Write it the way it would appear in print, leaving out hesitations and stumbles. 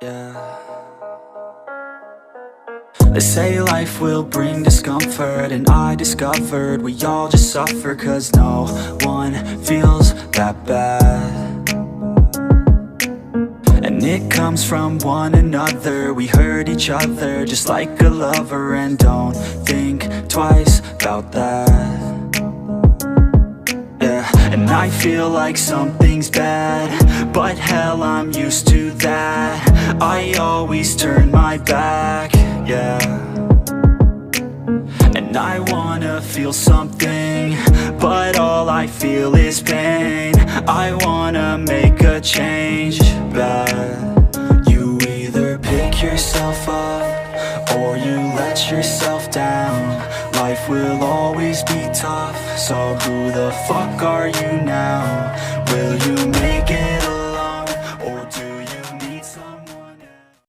Yeah. They say life will bring discomfort, and I discovered we all just suffer, 'cause no one feels that bad. And it comes from one another. We hurt each other just like a lover, and don't think twice about that. Yeah, and I feel like something's bad, but hell, I'm used to that. I always turn my back, yeah. And I wanna feel something, but all I feel is pain. I wanna make a change, but you either pick yourself up or you let yourself down. Life will always be tough, so who the fuck are you now? Will